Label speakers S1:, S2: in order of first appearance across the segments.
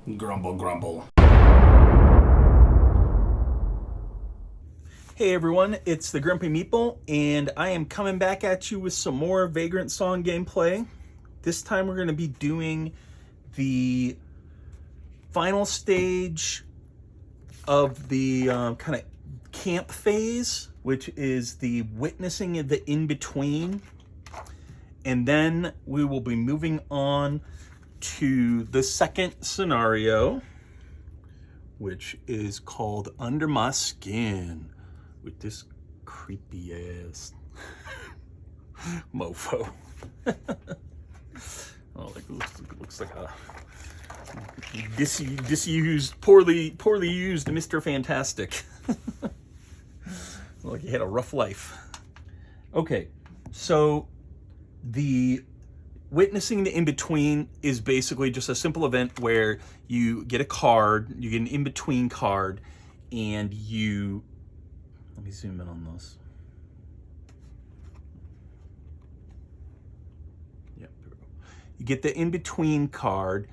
S1: Grumble, grumble.
S2: Hey everyone, it's the Grumpy Meeple, and I am coming back at you with some more Vagrantsong gameplay. This time we're going to be doing the final stage of the kind of camp phase, which is the witnessing of the in-between. And then we will be moving on to the second scenario, which is called Under My Skin, with this creepy ass mofo. Oh, like looks like a disused, poorly used Mr. Fantastic. Like he had a rough life. Okay, so the witnessing the in-between is basically just a simple event where you get a card, you get an in-between card, and you, let me zoom in on this. Yep, there we go. You get the in-between card,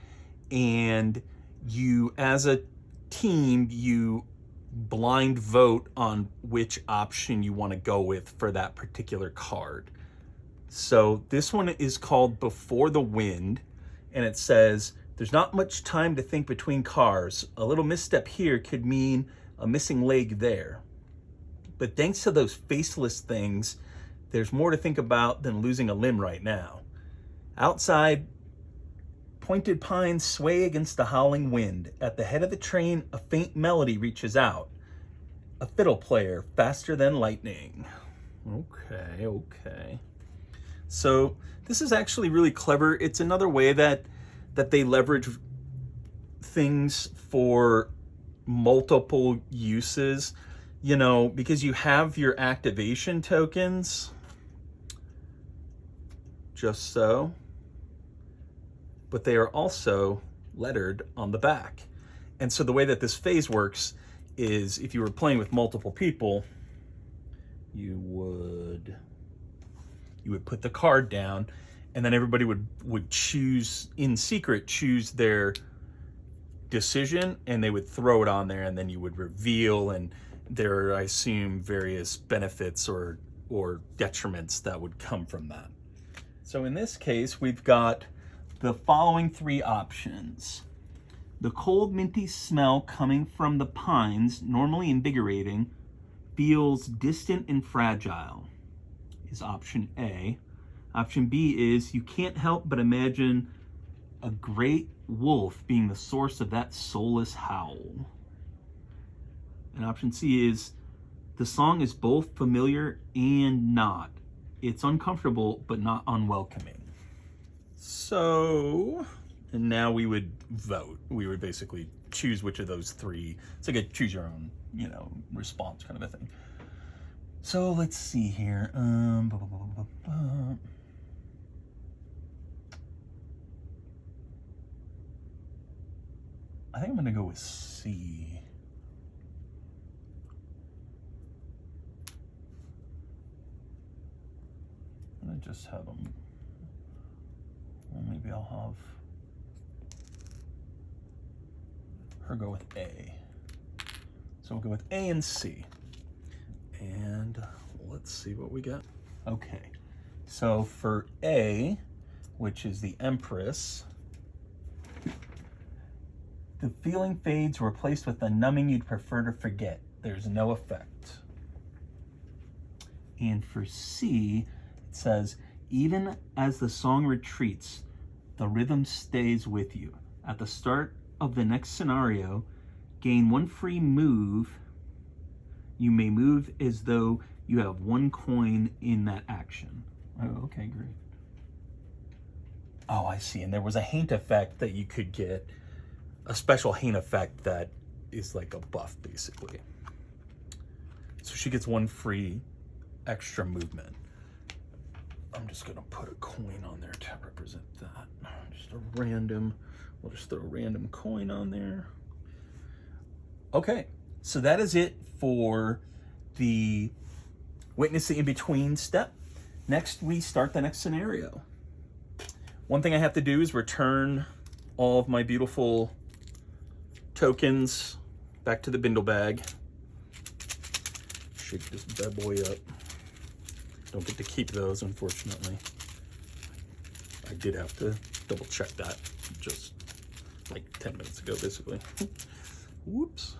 S2: and you, as a team, you blind vote on which option you want to go with for that particular card. So this one is called Before the Wind, and it says, there's not much time to think between cars. A little misstep here could mean a missing leg there. But thanks to those faceless things, there's more to think about than losing a limb right now. Outside, pointed pines sway against the howling wind. At the head of the train, a faint melody reaches out. A fiddle player, faster than lightning. Okay. So this is actually really clever. It's another way that they leverage things for multiple uses, you know, because you have your activation tokens, just so, but they are also lettered on the back. And so the way that this phase works is if you were playing with multiple people, you would put the card down, and then everybody would choose, in secret, choose their decision, and they would throw it on there, and then you would reveal, and there are, I assume, various benefits or detriments that would come from that. So in this case, we've got the following three options. The cold, minty smell coming from the pines, normally invigorating, feels distant and fragile, is option A. Option B is, you can't help but imagine a great wolf being the source of that soulless howl. And option C is, the song is both familiar and not. It's uncomfortable but not unwelcoming. So, and now we would vote. We would basically choose which of those three. It's like a choose your own, response kind of a thing. So let's see here. I think I'm gonna go with C. I'm gonna just have them. Well, maybe I'll have her go with A. So we'll go with A and C. And let's see what we got. Okay, so for A, which is the Empress, the feeling fades, replaced with the numbing you'd prefer to forget. There's no effect. And for C, it says, even as the song retreats, the rhythm stays with you. At the start of the next scenario, gain one free move. You may move as though you have one coin in that action. Oh, okay, great. Oh, I see. And there was a haint effect that you could get, a special haint effect that is like a buff, basically. So she gets one free extra movement. I'm just gonna put a coin on there to represent that. We'll just throw a random coin on there. Okay, so that is it for the witness the in-between step. Next, we start the next scenario. One thing I have to do is return all of my beautiful tokens back to the bindle bag. Shake this bad boy up. Don't get to keep those, unfortunately. I did have to double check that just like 10 minutes ago, basically. Whoops.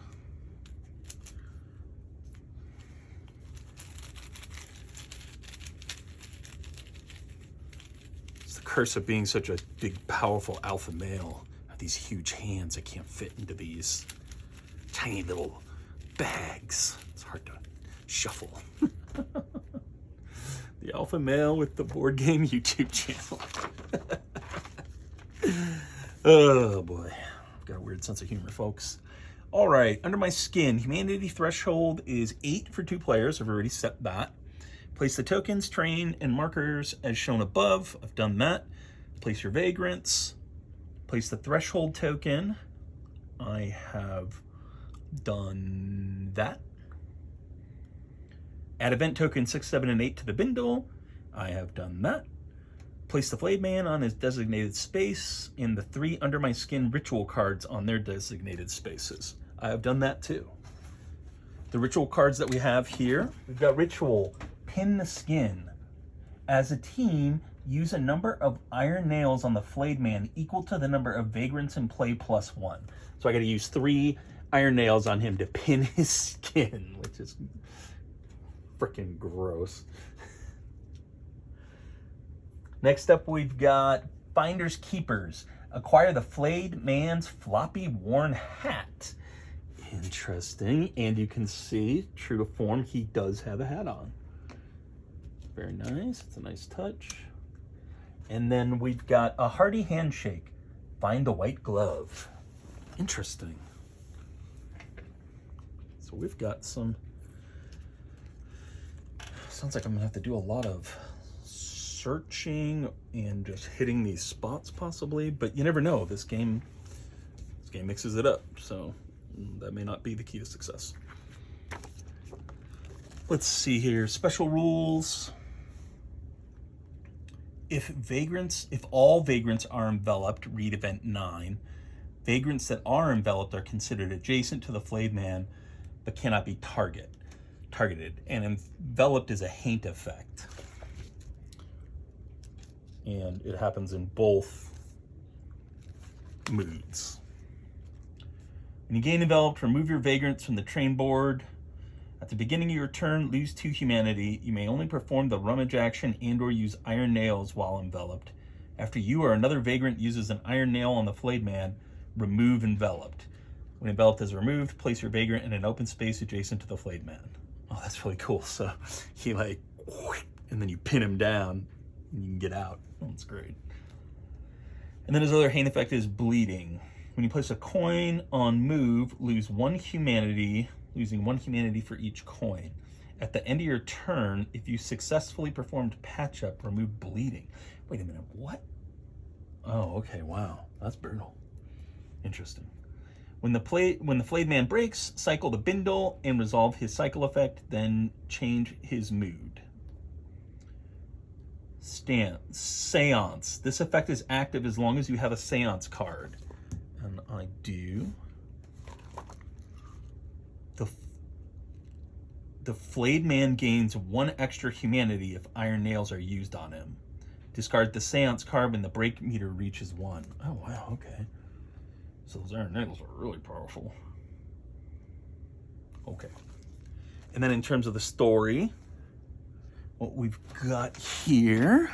S2: It's the curse of being such a big, powerful alpha male. I have these huge hands that can't fit into these tiny little bags. It's hard to shuffle. The alpha male with the board game YouTube channel. Oh boy, I've got a weird sense of humor, folks. All right, under my skin, humanity threshold is 8 for 2 players. I've already set that. Place the tokens, terrain, and markers as shown above. I've done that. Place your vagrants. Place the threshold token. I have done that. Add event token 6, 7, and 8 to the bindle. I have done that. Place the flayed man on his designated space and the 3 under my skin ritual cards on their designated spaces. I have done that too. The ritual cards that we have here, we've got ritual, pin the skin. As a team, use a number of iron nails on the flayed man equal to the number of vagrants in play plus 1. So I got to use 3 iron nails on him to pin his skin, which is freaking gross. Next up, we've got Finders Keepers. Acquire the flayed man's floppy worn hat. Interesting. And you can see, true to form, he does have a hat on. Very nice. It's a nice touch. And then we've got a hearty handshake. Find the white glove. Interesting. So we've got some... Sounds like I'm gonna have to do a lot of searching and just hitting these spots possibly, but you never know. This game mixes it up, so that may not be the key to success. Let's see here. Special rules. If all vagrants are enveloped, read event 9. Vagrants that are enveloped are considered adjacent to the flayed man, but cannot be targeted. And enveloped is a haint effect. And it happens in both moods. When you gain enveloped, remove your vagrants from the train board. At the beginning of your turn, lose 2 humanity. You may only perform the rummage action and or use iron nails while enveloped. After you or another vagrant uses an iron nail on the flayed man, remove enveloped. When enveloped is removed, place your vagrant in an open space adjacent to the flayed man. Oh, that's really cool. So he like, and then you pin him down and you can get out. That's great. And then his other haint effect is bleeding. When you place a coin on move, lose 1 humanity, losing 1 humanity for each coin. At the end of your turn, if you successfully performed patch up, remove bleeding. Wait a minute, what? Oh, okay, wow, that's brutal. Interesting. When the flayed man breaks, cycle the bindle and resolve his cycle effect, then change his mood. Seance. This effect is active as long as you have a seance card. And I do. The flayed man gains 1 extra humanity if iron nails are used on him. Discard the seance card when the break meter reaches 1. Oh, wow, okay. So those iron nails are really powerful. Okay. And then in terms of the story, what we've got here,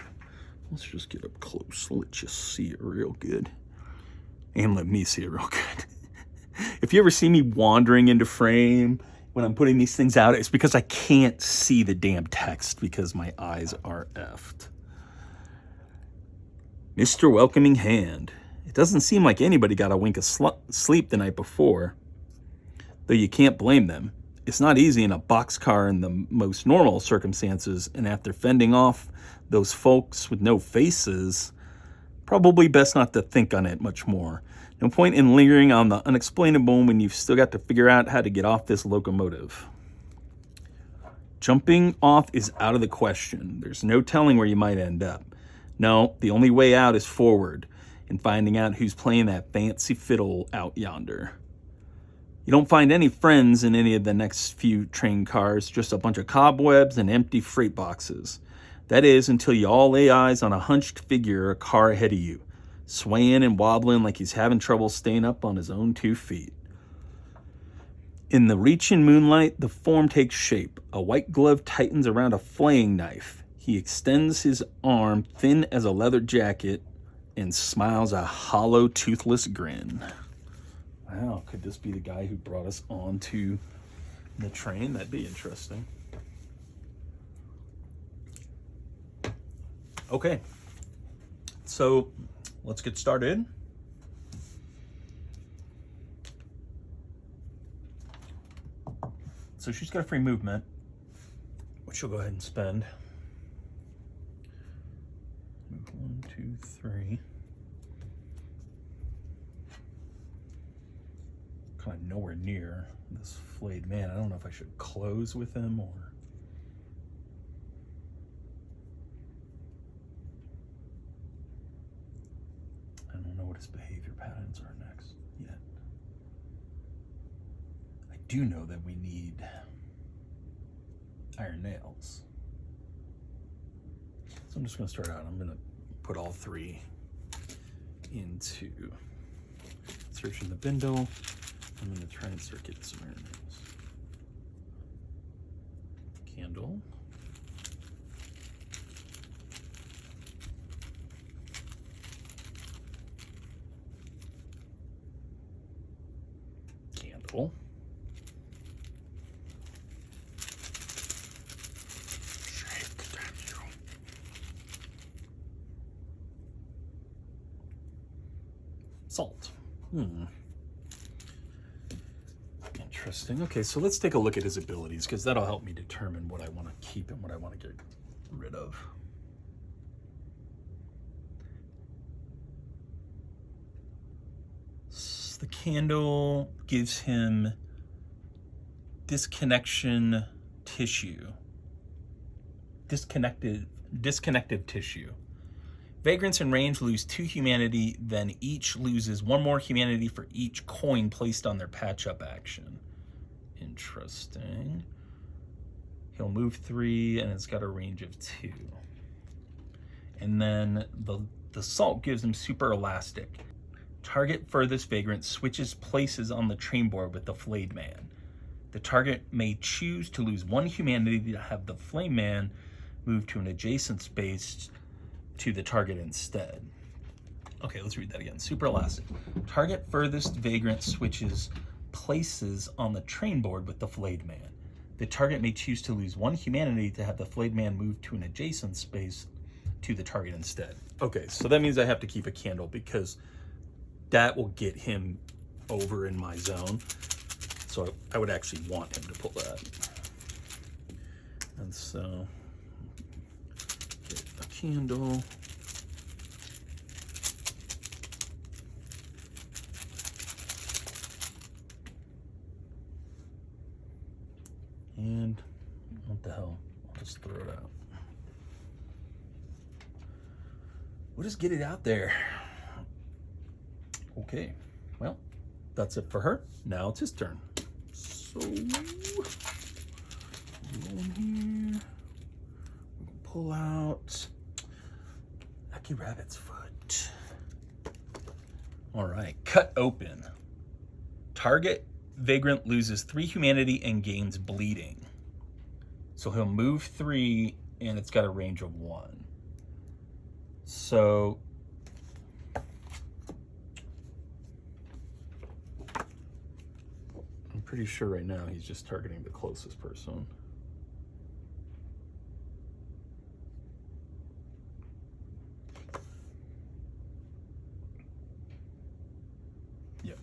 S2: let's just get up close. Let's just see it real good. And let me see it real good. If you ever see me wandering into frame when I'm putting these things out, it's because I can't see the damn text because my eyes are effed. Mr. Welcoming Hand. It doesn't seem like anybody got a wink of sleep the night before, though you can't blame them. It's not easy in a boxcar in the most normal circumstances, and after fending off those folks with no faces, probably best not to think on it much more. No point in lingering on the unexplainable when you've still got to figure out how to get off this locomotive. Jumping off is out of the question. There's no telling where you might end up. No, the only way out is forward, and finding out who's playing that fancy fiddle out yonder. You don't find any friends in any of the next few train cars, just a bunch of cobwebs and empty freight boxes. That is, until you all lay eyes on a hunched figure a car ahead of you, swaying and wobbling like he's having trouble staying up on his own 2 feet. In the reaching moonlight, the form takes shape. A white glove tightens around a flaying knife. He extends his arm, thin as a leather jacket, and smiles a hollow, toothless grin. Wow, could this be the guy who brought us onto the train? That'd be interesting. Okay, so let's get started. So she's got a free movement, which she'll go ahead and spend. Move 1, 2, 3. Kind of nowhere near this flayed man. I don't know if I should close with him or... I don't know what his behavior patterns are next yet. I do know that we need iron nails. So I'm just going to start out. I'm going to put all 3 into searching the bindle. I'm going to try and start getting some iron nails. Candle. Candle. Salt. Interesting. Okay, so let's take a look at his abilities, because that'll help me determine what I want to keep and what I want to get rid of. The candle gives him disconnection tissue. Disconnective tissue. Vagrants in range lose 2 humanity, then each loses 1 more humanity for each coin placed on their patch-up action. Interesting. He'll move 3, and it's got a range of 2. And then the salt gives him super elastic. Target furthest vagrant switches places on the train board with the flayed man. The target may choose to lose 1 humanity to have the flayed man move to an adjacent space to the target instead. Okay, let's read that again. Super elastic. Target furthest vagrant switches places on the train board with the flayed man. The target may choose to lose 1 humanity to have the flayed man move to an adjacent space to the target instead. Okay, so that means I have to keep a candle, because that will get him over in my zone. So I would actually want him to pull that. And so get a candle. And what the hell? I'll just throw it out. We'll just get it out there. Okay, well, that's it for her. Now it's his turn. So, go in here. We can pull out Lucky Rabbit's foot. All right, cut open. Target vagrant loses 3 humanity and gains bleeding. So he'll move 3, and it's got a range of 1. So I'm pretty sure right now he's just targeting the closest person. Yep.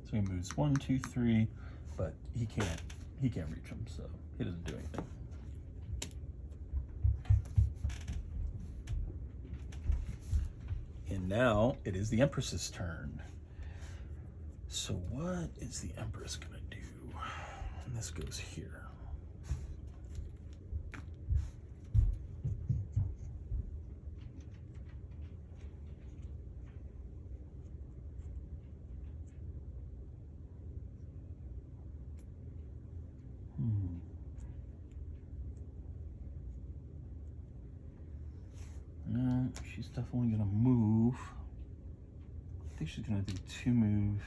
S2: So he moves 1, 2, 3, but he can't reach him, so he doesn't do anything. And now it is the Empress's turn. So what is the Empress gonna do? And this goes here. she's definitely gonna move. I think she's gonna do 2 move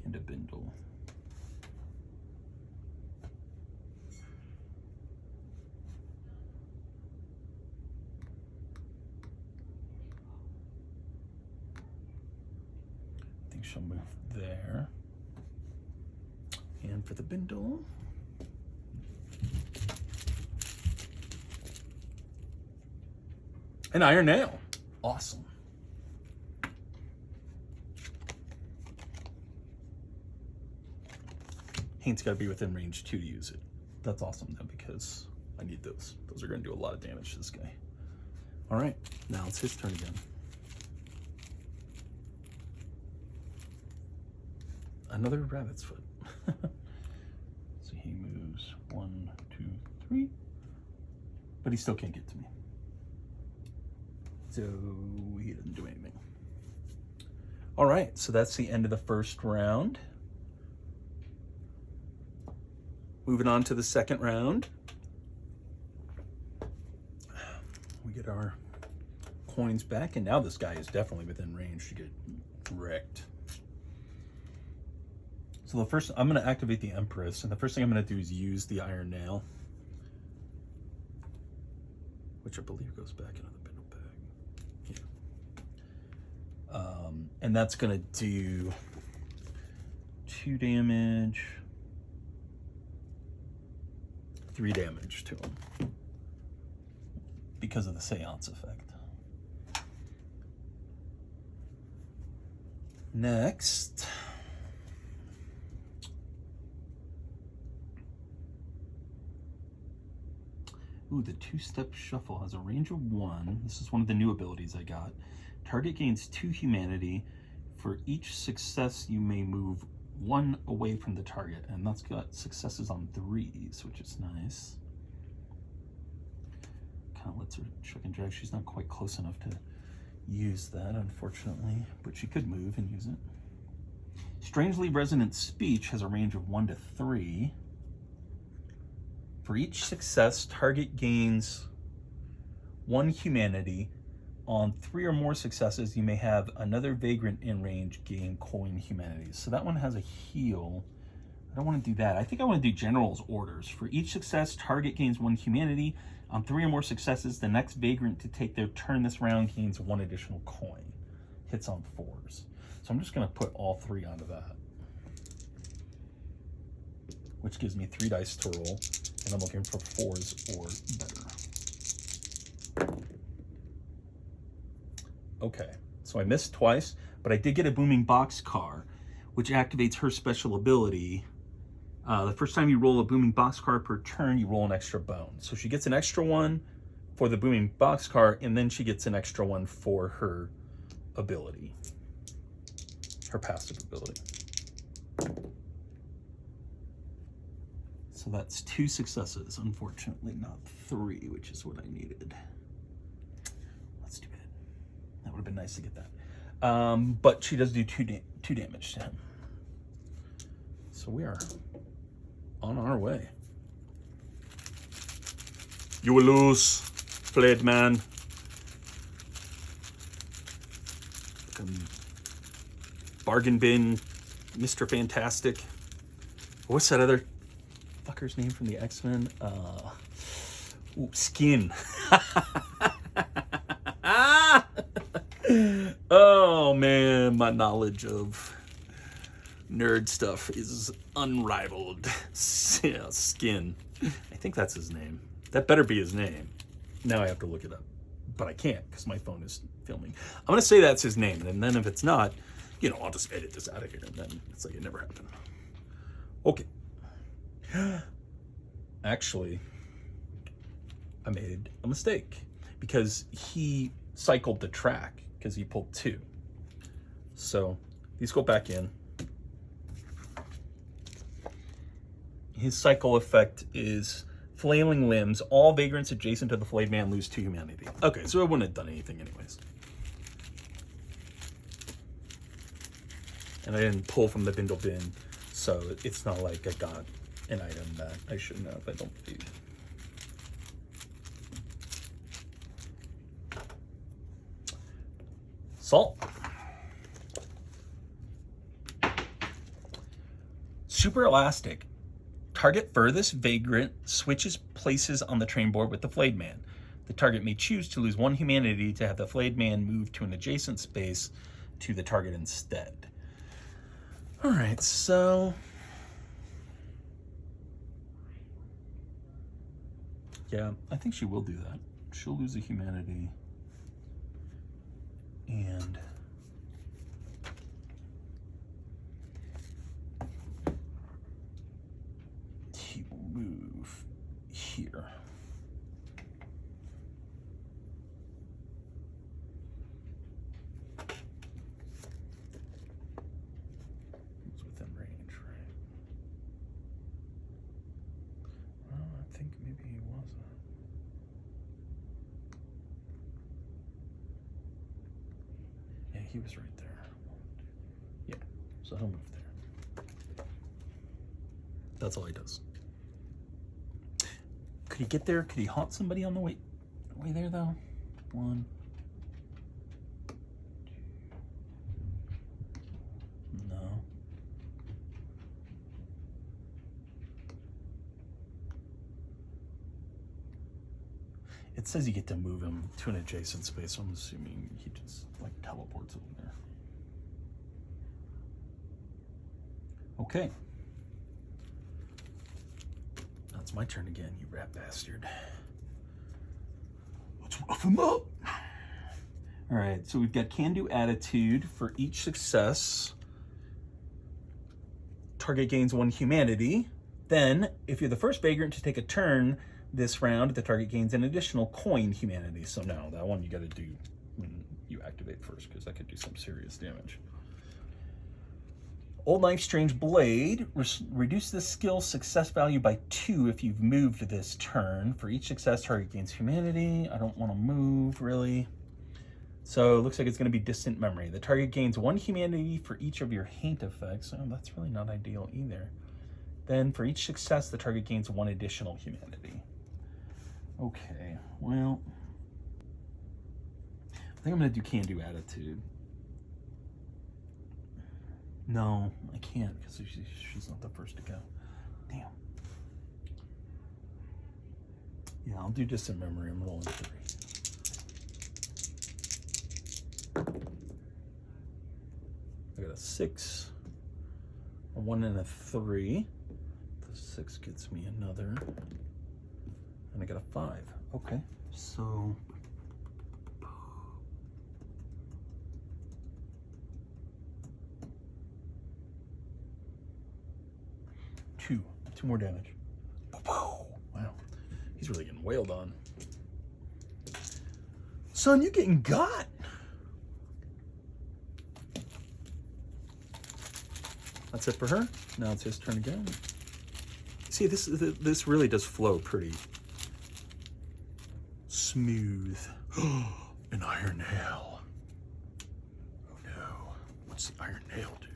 S2: and a bindle. I think she'll move there. And for the bindle, an iron nail. Awesome. Haint's got to be within range 2 to use it. That's awesome though, because I need those. Those are going to do a lot of damage to this guy. All right, now it's his turn again. Another rabbit's foot. So he moves 1, 2, 3, but he still can't get to me. So he doesn't do anything. All right, so that's the end of the first round. Moving on to the second round. We get our coins back, and now this guy is definitely within range to get wrecked. So the first, I'm going to activate the Empress, and the first thing I'm going to do is use the iron nail, which I believe goes back into the bindle bag. Yeah. And that's going to do 2 damage, 3 damage to him because of the seance effect. Next, ooh, the 2-step shuffle has a range of 1. This is one of the new abilities I got. Target gains 2 humanity. For each success, you may move 1 away from the target, and that's got successes on 3s, which is nice. Kind of lets her chuck and drag. She's not quite close enough to use that, unfortunately, but she could move and use it. Strangely Resonant Speech has a range of 1 to 3. For each success, target gains 1 humanity. On 3 or more successes, you may have another vagrant in range gain coin humanities. So that one has a heal. I don't want to do that. I think I want to do General's Orders. For each success, target gains 1 humanity. On 3 or more successes, the next vagrant to take their turn this round gains 1 additional coin. Hits on 4s. So I'm just going to put all 3 onto that, which gives me 3 dice to roll, and I'm looking for 4s or better. Okay, so I missed twice, but I did get a Booming Boxcar, which activates her special ability. The first time you roll a Booming Boxcar per turn, you roll an extra bone. So she gets an extra 1 for the Booming Boxcar, and then she gets an extra 1 for her ability, her passive ability. So that's 2 successes, unfortunately not 3, which is what I needed. That's too bad. That would have been nice to get that. But she does do 2 damage to him. So we are on our way. You will lose, Flayed Man. Bargain Bin, Mr. Fantastic. What's that other fucker's name from the X-Men? Skin. Oh man, my knowledge of nerd stuff is unrivaled. Yeah, Skin. I think that's his name. That better be his name. Now I have to look it up, but I can't because my phone is filming. I'm gonna say that's his name, and then if it's not, you know, I'll just edit this out of here, and then it's like it never happened. Okay. Actually, I made a mistake because he cycled the track because he pulled 2. So these go back in. His cycle effect is flailing limbs. All vagrants adjacent to the flayed man lose 2 humanity. Okay, so I wouldn't have done anything anyways. And I didn't pull from the bindle bin, so it's not like I got an item that I shouldn't have, I don't believe. Salt. Super elastic. Target furthest vagrant switches places on the train board with the flayed man. The target may choose to lose one humanity to have the flayed man move to an adjacent space to the target instead. All right, so yeah, I think she will do that. She'll lose a humanity and he will move here. It's within range, right? Well, I think maybe he wasn't. Yeah, he was right there. Yeah, so he'll move there. That's all he does. Could he get there? Could he haunt somebody on the way there, though? 1, 2. No. It says you get to move him to an adjacent space, so I'm assuming he just like teleports over there. Okay. It's my turn again, you rat bastard. Let's rough him up. All right, so we've got can-do attitude. For each success, target gains 1 humanity. Then, if you're the first vagrant to take a turn this round, the target gains an additional coin humanity. So no, that one you gotta do when you activate first, because that could do some serious damage. Old Knife Strange Blade, reduce the skill success value by 2 if you've moved this turn. For each success, target gains humanity. I don't want to move, really. So it looks like it's going to be Distant Memory. The target gains 1 humanity for each of your Haint effects. Oh, that's really not ideal either. Then for each success, the target gains 1 additional humanity. Okay, well, I think I'm going to do Can-Do Attitude. No, I can't because she's not the first to go. Damn. Yeah, I'll do Distant Memory. I'm rolling 3. I got a 6, a 1, and a 3. The 6 gets me another. And I got a 5. Okay, so... 2 more damage. Wow, he's really getting wailed on. Son, you getting got. That's it for her. Now it's his turn again. See, this really does flow pretty smooth. An Iron Nail. Oh no, what's the Iron Nail do?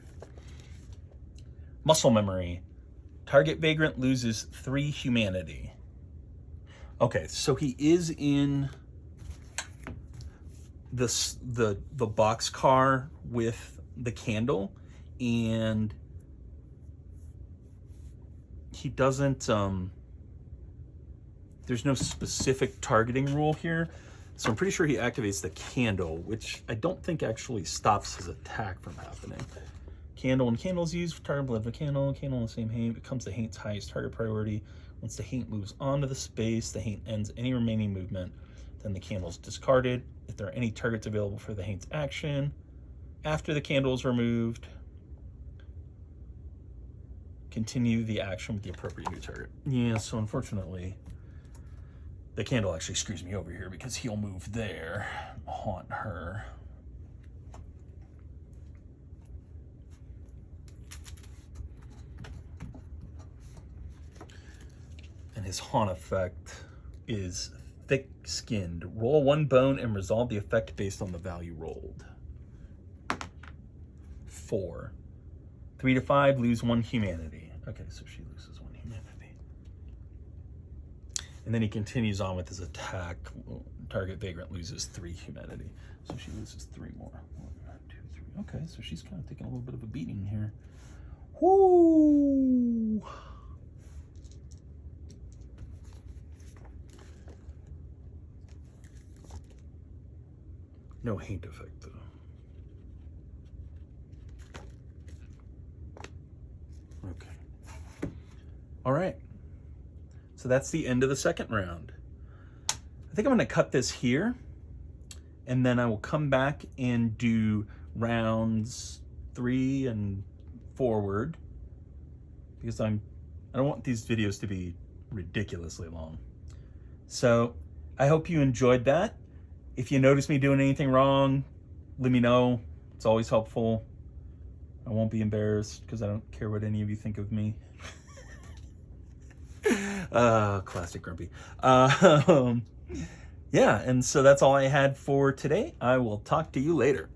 S2: Muscle Memory. Target vagrant loses 3 humanity. Okay, so he is in the boxcar with the candle, and he doesn't. There's no specific targeting rule here, so I'm pretty sure he activates the candle, which I don't think actually stops his attack from happening. Candle, when candle is used for target blood of a candle in the same haint becomes the haint's highest target priority. Once the haint moves onto the space, the haint ends any remaining movement. Then the candle is discarded. If there are any targets available for the haint's action, after the candle is removed, continue the action with the appropriate new target. Yeah, so unfortunately, the candle actually screws me over here because he'll move there, haunt her. And his haunt effect is thick-skinned. Roll 1 bone and resolve the effect based on the value rolled. 4. 3 to 5, lose 1 humanity. Okay, so she loses 1 humanity. And then he continues on with his attack. target vagrant loses 3 humanity. So she loses 3 more. 1, 2, 3. Okay, so she's kind of taking a little bit of a beating here. Whoo! No haint effect, though. Okay. All right. So that's the end of the second round. I think I'm going to cut this here, and then I will come back and do rounds 3 and forward, because I don't want these videos to be ridiculously long. So I hope you enjoyed that. If you notice me doing anything wrong, let me know. It's always helpful. I won't be embarrassed because I don't care what any of you think of me. Classic Grumpy. Yeah, and so that's all I had for today. I will talk to you later.